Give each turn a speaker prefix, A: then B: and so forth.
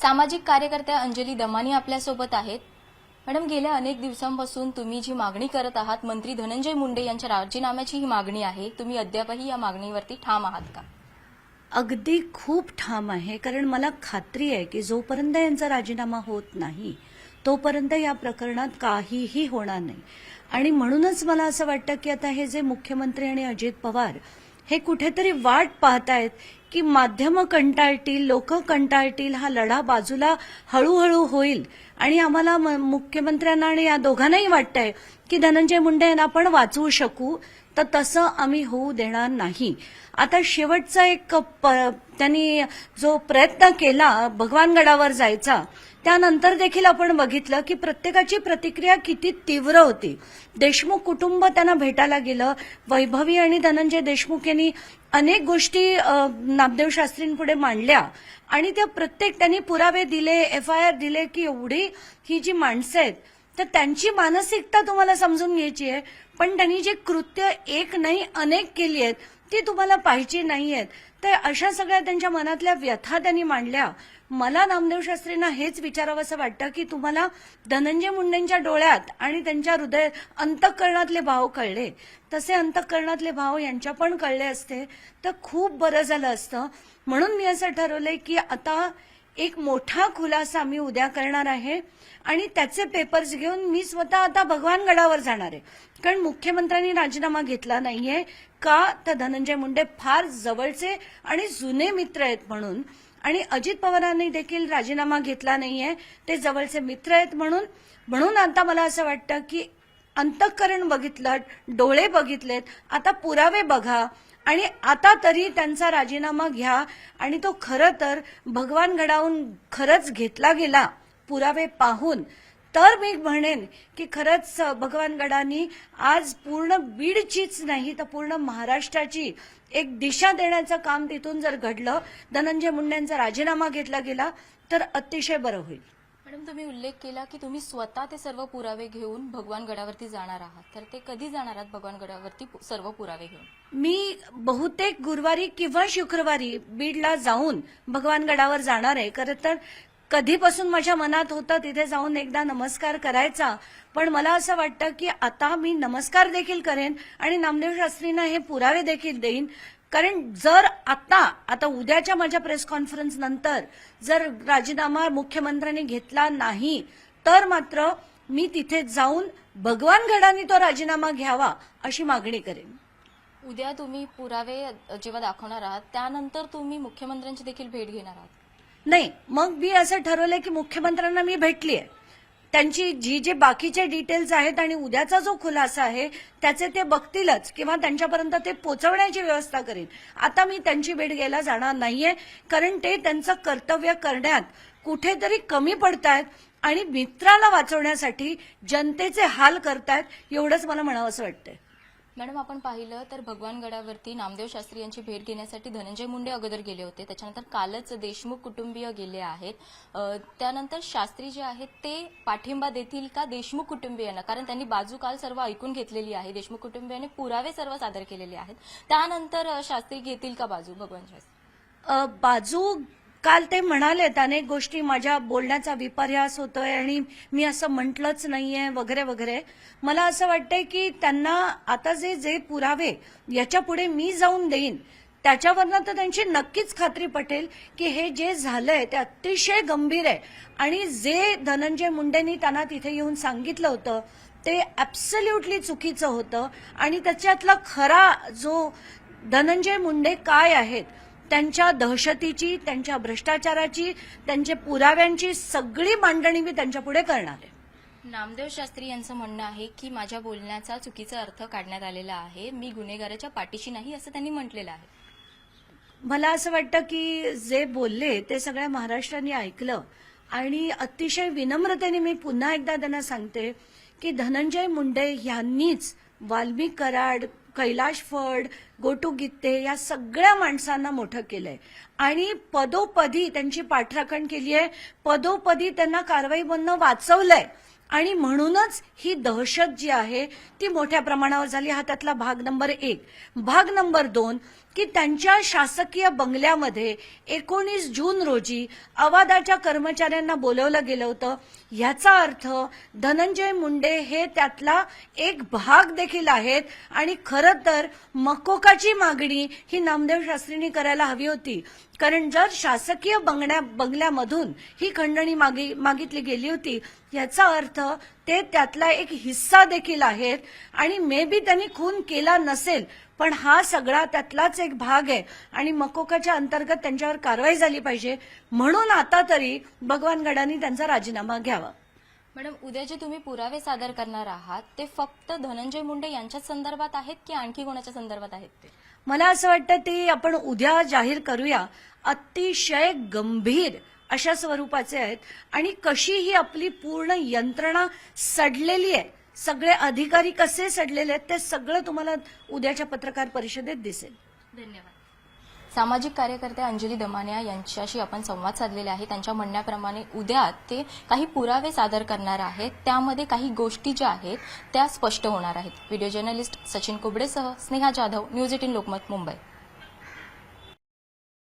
A: सामाजिक कार्यकर्त्या अंजली दमानी आपल्यासोबत आहेत। मॅडम, गेल्या अनेक दिवसांपासून तुम्ही जी मागणी करत आहात, मंत्री धनंजय मुंडे यांच्या राजीनाम्याची ही मागणी आहे, तुम्ही अद्यापही या मागणीवरती ठाम आहात का?
B: अगदी खूप ठाम आहे, कारण मला खात्री आहे की जोपर्यंत यांचा राजीनामा होत नाही तोपर्यंत या प्रकरणात काहीही होणार नाही। आणि म्हणूनच मला असं वाटतं की आता हे जे मुख्यमंत्री आणि अजित पवार हे कुठेतरी वाट पाहतायत की माध्यमं कंटाळतील, लोक कंटाळतील, हा लढा बाजूला हळूहळू होईल आणि आम्हाला मुख्यमंत्र्यांना आणि या दोघांनाही वाटतंय की धनंजय मुंडे यांना आपण वाचवू शकू, तर तसं आम्ही होऊ देणार नाही। आता शेवटचा एक त्यांनी जो प्रयत्न केला भगवानगडावर जायचा, त्यानंतर देखील आपण बघितलं की प्रत्येकाची प्रतिक्रिया किती तीव्र होती। देशमुख कुटुंब त्यांना भेटायला गेलं, वैभवी आणि धनंजय देशमुख यांनी अनेक गोष्टी नामदेव शास्त्रींपुढे मांडल्या आणि त्या प्रत्येक त्यांनी पुरावे दिले, FIR दिले की एवढी ही जी माणसं आहेत तर त्यांची मानसिकता तुम्हाला समजून घ्यायची आहे, पण त्यांनी जे कृत्य एक नाही अनेक केली आहेत ती तुम्हाला पाहिजे नाहीयेत। तर अशा सगळ्या त्यांच्या मनातल्या व्यथा त्यांनी मांडल्या। मला नामदेव शास्त्रींना हेच विचारावंसं वाटतं की तुम्हाला धनंजय मुंडेंच्या डोळ्यात आणि त्यांच्या हृदय अंतःकरणातले भाव कळले, तसे अंतःकरणातले भाव यांच्या पण कळले असते तर खूप बरं झालं असतं। म्हणून मी असं ठरवलंय की आता एक मोठा खुलासा मी उद्या करणार आहे आणि त्याचे पेपर्स घेऊन मी स्वतः आता भगवानगडावर जाणार आहे, कारण मुख्यमंत्र्यांनी राजीनामा घेतला नाहीये का, तर धनंजय मुंडे फार जवळचे आणि जुने मित्र आहेत म्हणून, आणि अजित पवारांनी देखील राजीनामा घेतला नाहीये, ते जवळचे मित्र आहेत म्हणून आता मला असं वाटतं की अंतःकरण बघितलं, डोळे बघितलेत, आता पुरावे बघा आणि आता तरी त्यांचा राजीनामा घ्या। आणि तो खरं तर भगवानगडाहून खरंच घेतला गेला पुरावे पाहून, तर मी म्हणेन की खरंच भगवानगडांनी आज पूर्ण बीडचीच नाही तर पूर्ण महाराष्ट्राची एक दिशा देण्याचं काम तिथून जर घडलं, धनंजय मुंडेंचा राजीनामा घेतला गेला तर अतिशय बरं होईल।
A: मॅडम, तुम्ही उल्लेख केला की तुम्ही स्वतः ते सर्व पुरावे घेऊन भगवानगडावरती जाणार आहात, तर ते कधी जाणार आहात भगवानगडावरती सर्व पुरावे घेऊन?
B: मी बहुतेक गुरुवारी किंवा शुक्रवारी बीडला जाऊन भगवानगडावर जाणार आहे। खरं तर कधीपासून माझ्या मनात होतं तिथे जाऊन एकदा नमस्कार करायचा, पण मला असं वाटतं की आता मी नमस्कार देखील करेन आणि नामदेव शास्त्रींना हे पुरावे देखील देईन, कारण जर आता उद्याच्या माझ्या प्रेस कॉन्फरन्स नंतर जर राजीनामा मुख्यमंत्र्यांनी घेतला नाही तर मात्र मी तिथे जाऊन भगवानगडांनी तो राजीनामा घ्यावा अशी मागणी करेन।
A: उद्या तुम्ही पुरावे जेव्हा दाखवणार आहात त्यानंतर तुम्ही मुख्यमंत्र्यांची देखील भेट घेणार आहात?
B: नाही, मग मी असं ठरवलंय की मुख्यमंत्र्यांना मी भेटली आहे, त्यांची जे बाकीचे डिटेल्स आहेत आणि उद्याचा जो खुलासा आहे त्याचे ते बघतीलच किंवा त्यांच्यापर्यंत ते पोहोचवण्याची व्यवस्था करेन। आता मी त्यांची भेट घ्यायला जाणार नाहीये, कारण ते त्यांचं कर्तव्य करण्यात कुठेतरी कमी पडतायत आणि मित्राला वाचवण्यासाठी जनतेचे हाल करतायत, एवढंच मला म्हणावंसं वाटतंय।
A: मॅडम, आपण पाहिलं तर भगवानगडावरती नामदेव शास्त्री यांची भेट घेण्यासाठी धनंजय मुंडे अगोदर गेले होते, त्याच्यानंतर कालच देशमुख कुटुंबीय गेले आहेत। त्यानंतर शास्त्री जे आहेत ते पाठिंबा देतील का देशमुख कुटुंबियांना, कारण त्यांनी बाजू काल सर्व ऐकून घेतलेली आहे, देशमुख कुटुंबियांनी पुरावे सर्व सादर केलेले आहेत, त्यानंतर शास्त्री घेतील का बाजू भगवान शास्त्री?
B: बाजू काल ते म्हणालेत अनेक गोष्टी, माझ्या बोलण्याचा विपर्यास होतोय आणि मी असं म्हटलंच नाहीये वगैरे वगैरे। मला असं वाटतंय की त्यांना आता जे पुरावे याच्या पुढे मी जाऊन देईन त्याच्यावरनं तर त्यांची नक्कीच खात्री पटेल की हे जे झालंय ते अतिशय गंभीर आहे आणि जे धनंजय मुंडेंनी त्यांना तिथे येऊन सांगितलं होतं ते ॲब्सोल्युटली चुकीचं होतं आणि त्याच्यातला खरा जो धनंजय मुंडे काय आहेत, त्यांच्या दहशतीची, त्यांच्या भ्रष्टाचाराची, त्यांच्या पुराव्यांची सगळी मांडणी मी त्यांच्यापुढे करणार आहे।
A: नामदेव शास्त्री यांचं म्हणणं आहे की माझ्या बोलण्याचा चुकीचा अर्थ काढण्यात आलेला आहे, मी गुन्हेगाराच्या पाठीशी नाही असं त्यांनी म्हटलेलं आहे।
B: मला असं वाटतं की जे बोलले ते सगळ्या महाराष्ट्राने ऐकलं आणि अतिशय विनम्रतेने मी पुन्हा एकदा त्यांना सांगते की धनंजय मुंडे यांनीच वाल्मिक कराड, कैलाश फड, गोटू गित्ते या सगळ्या माणसांना मोठं केलंय आणि पदोपदी त्यांची पाठराखण केली आहे, पदोपदी त्यांना कारवाईमधनं वाचवलंय आणि म्हणूनच ही दहशत जी आहे ती मोठ्या प्रमाणावर झाली। हा त्यातला भाग नंबर 1। भाग नंबर 2, की त्यांच्या शासकीय बंगल्यामध्ये 19 जून रोजी अवादाच्या कर्मचाऱ्यांना बोलवलं गेलं होतं. याचा अर्थ धनंजय मुंडे हे त्यातला एक भाग देखील आहेत आणि खरं तर मकोकाची मागणी ही नामदेव शास्त्रींनी करायला हवी होती. कारण जर शासकीय बंगल्यामधून ही खंडणी मागितली गेली होती याचा अर्थ ते त्यातला एक हिस्सा देखील आहेत आणि मे बी त्यांनी खून केला नसेल पण हा सगळा त्यातलाच एक भाग आहे आणि मकोकाच्या अंतर्गत त्यांच्यावर कारवाई झाली पाहिजे. म्हणून आता तरी भगवान गडानी त्यांचा राजीनामा घ्यावा.
A: मॅडम, उद्या जे तुम्ही पुरावे सादर करणार आहात ते फक्त धनंजय मुंडे यांच्याच संदर्भात आहेत की आणखी कोणाच्या संदर्भात आहेत ते?
B: मला असं वाटतं ते आपण उद्या जाहीर करूया. अतिशय गंभीर अशा स्वरूपाचे आहेत आणि कशी ही आपली पूर्ण यंत्रणा सडलेली आहे, सगळे अधिकारी कसे सडलेले आहेत ते सगळं तुम्हाला उद्याच्या पत्रकार परिषदेत दिसेल.
A: धन्यवाद. सामाजिक कार्यकर्त्या अंजली दमानिया यांच्याशी आपण संवाद साधलेला आहे. त्यांच्या म्हणण्याप्रमाणे उद्या ते काही पुरावे सादर करणार आहेत, त्यामध्ये काही गोष्टी ज्या आहेत त्या स्पष्ट होणार आहेत. व्हिडिओ जर्नलिस्ट सचिन कुबडेसह स्नेहा जाधव, न्यूज 18 लोकमत, मुंबई.